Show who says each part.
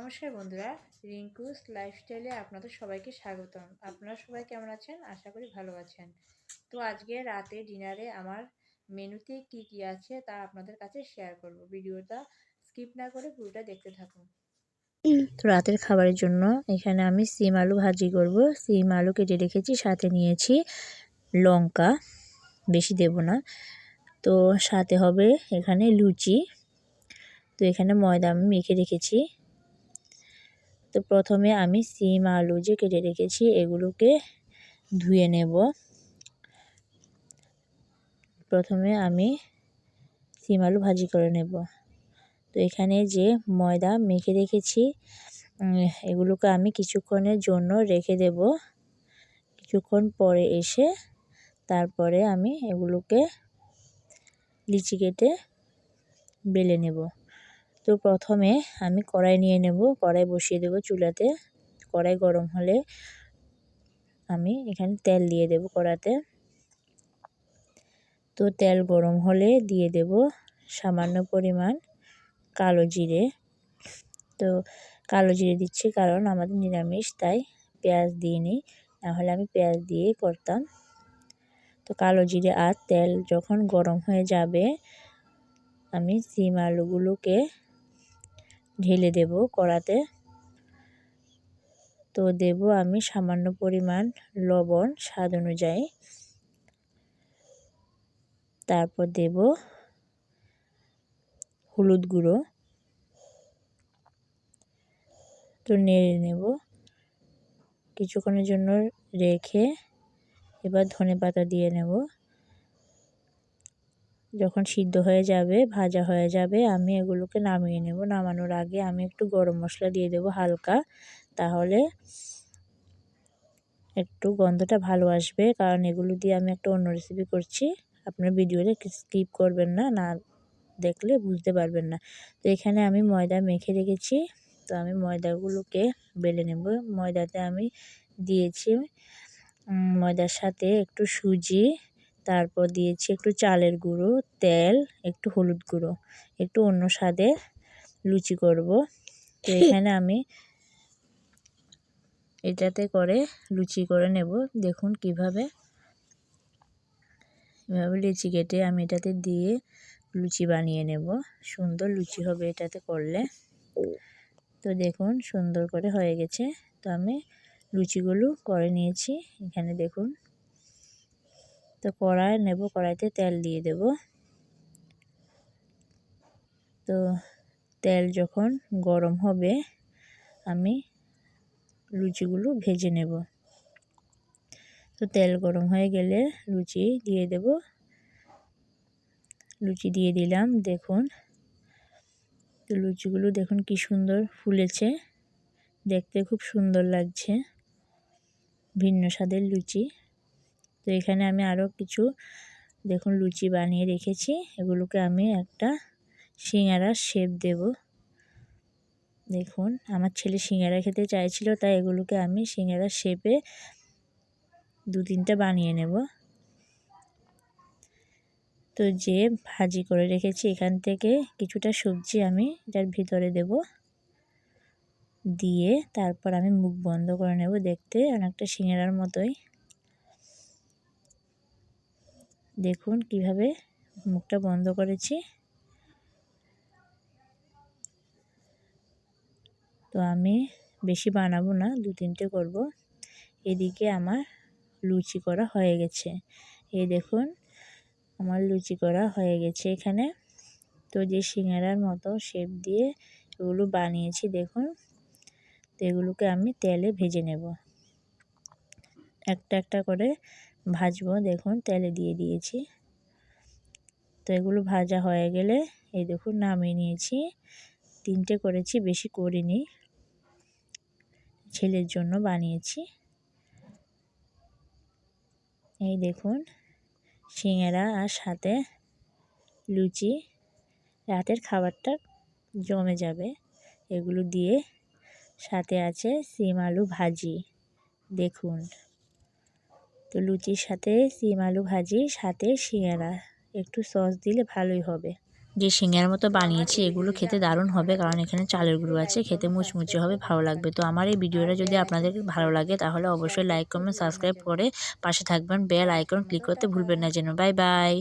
Speaker 1: নমস্কার বন্ধুরা, রিঙ্কুস লাইফস্টাইলে আপনাদের সবাইকে স্বাগতম। আপনারা সবাই কেমন আছেন? আশা করি ভালো আছেন। তো আজকে রাতে ডিনারে আমার মেনুতে কি কি আছে তা আপনাদের কাছে শেয়ার করব। ভিডিওটা স্কিপ না করে পুরোটা দেখতে থাকুন। তো রাতের খাবারের জন্য এখানে আমি সিম আলু ভাজি করব। সিম আলু কেটে রেখেছি, সাথে নিয়েছি লঙ্কা, বেশি দেব না। তো সাথে হবে এখানে লুচি। তো এখানে ময়দা আমি মেখে রেখেছি। তো প্রথমে আমি সিম আলু যে কেটে রেখেছি এগুলোকে ধুয়ে নেব। প্রথমে আমি সিম আলু ভাজি করে নেব। তো এখানে যে ময়দা মেখে রেখেছি এগুলোকে আমি কিছুক্ষণের জন্য রেখে দেব। কিছুক্ষণ পরে এসে তারপরে আমি এগুলোকে লিচি কেটে বেলে নেব। তো প্রথমে আমি কড়াই নিয়ে নেব, কড়াই বসিয়ে দেব চুলাতে। কড়াই গরম হলে আমি এখানে তেল দিয়ে দেব কড়াতে। তো তেল গরম হলে দিয়ে দেব সামান্য পরিমাণ কালো জিরে। তো কালো জিরে দিচ্ছি কারণ আমাদের নিরামিষ, তাই পেঁয়াজ দিইনি, নাহলে আমি পেঁয়াজ দিয়েই করতাম। তো কালো জিরে আর তেল যখন গরম হয়ে যাবে আমি সিম আলুগুলোকে ঢেলে দেব কড়াতে। তো দেব আমি সামান্য পরিমাণ লবণ স্বাদ অনুযায়ী। তারপর দেব হলুদ গুঁড়ো। তো নেড়ে নেব কিছুক্ষণের জন্য রেখে এবার ধনেপাতা দিয়ে নেব। যখন সিদ্ধ হয়ে যাবে, ভাজা হয়ে যাবে, আমি এগুলোকে নামিয়ে নেব। নামানোর আগে আমি একটু গরম মশলা দিয়ে দেব হালকা, তাহলে একটু গন্ধটা ভালো আসবে। কারণ এগুলো দিয়ে আমি একটা অন্য রেসিপি করছি, আপনার ভিডিওটা স্কিপ করবেন না, না দেখলে বুঝতে পারবেন না। তো এখানে আমি ময়দা মেখে রেখেছি। তো আমি ময়দাগুলোকে বেলে নেব। ময়দাতে আমি দিয়েছি ময়দার সাথে একটু সুজি, তারপর দিয়েছি একটু চালের গুঁড়ো, তেল, একটু হলুদ গুঁড়ো, একটু অন্য স্বাদে লুচি করব। তো এখানে আমি এটাতে করে লুচি করে নেব। দেখুন এভাবে লুচি কেটে আমি এটাতে দিয়ে লুচি বানিয়ে নেব। সুন্দর লুচি হবে এটাতে করলে। তো দেখুন সুন্দর করে হয়ে গেছে। তো আমি লুচিগুলো করে নিয়েছি। এখানে দেখুন। তো কড়াই নেব, কড়াইতে তেল দিয়ে দেব। তো তেল যখন গরম হবে আমি লুচিগুলো ভেজে নেব। তো তেল গরম হয়ে গেলে লুচি দিয়ে দেব। লুচি দিয়ে দিলাম। দেখুন তো লুচিগুলো দেখুন কি সুন্দর ফুলেছে, দেখতে খুব সুন্দর লাগছে, ভিন্ন স্বাদের লুচি। তো এখানে আমি আরও কিছু দেখুন লুচি বানিয়ে রেখেছি। এগুলোকে আমি একটা সিঙ্গারার শেপ দেব। দেখুন আমার ছেলে সিঙ্গারা খেতে চাইছিল, তাই এগুলোকে আমি সিঙ্গারার শেপে 2-3টা বানিয়ে নেব। তো যে ভাজি করে রেখেছি এখান থেকে কিছুটা সবজি আমি এটার ভিতরে দেব, দিয়ে তারপর আমি মুখ বন্ধ করে নেব। দেখতে অনেকটা সিঙ্গারার মতোই। দেখুন কিভাবে মুখটা বন্ধ করেছি। তো আমি বেশি বানাবো না, 2-3টে করব। এদিকে আমার লুচি করা হয়ে গেছে। এই দেখুন আমার লুচি করা হয়ে গেছে এখানে। তো যে সিঙ্গারার মতো শেপ দিয়ে এগুলো বানিয়েছি দেখুন। তো এগুলোকে আমি তেলে ভেজে নেব, একটা একটা করে ভাজবো। দেখুন তেলে দিয়ে দিয়েছি। তো এগুলো ভাজা হয়ে গেলে এই দেখুন নামিয়ে নিয়েছি। 3টে করেছি, বেশি করিনি, ছেলের জন্য বানিয়েছি। এই দেখুন সিঙ্গারা আর সাথে লুচি, রাতের খাবারটা জমে যাবে এগুলো দিয়ে। সাথে আছে সিম আলু ভাজি। দেখুন তো লুচির সাথে সিম আলু ভাজি, সাথে সিঙ্গারা, একটু সস দিলে ভালোই হবে।
Speaker 2: যে সিঙ্গার মতো বানিয়েছি এগুলো খেতে দারুণ হবে, কারণ এখানে চালের গুঁড়ো আছে, খেতে মুচমুচে হবে, ভালো লাগবে। তো আমার এই ভিডিওটা যদি আপনাদের ভালো লাগে তাহলে অবশ্যই লাইক কমেন্ট সাবস্ক্রাইব করে পাশে থাকবেন, বেল আইকন ক্লিক করতে ভুলবেন না যেন। Bye bye.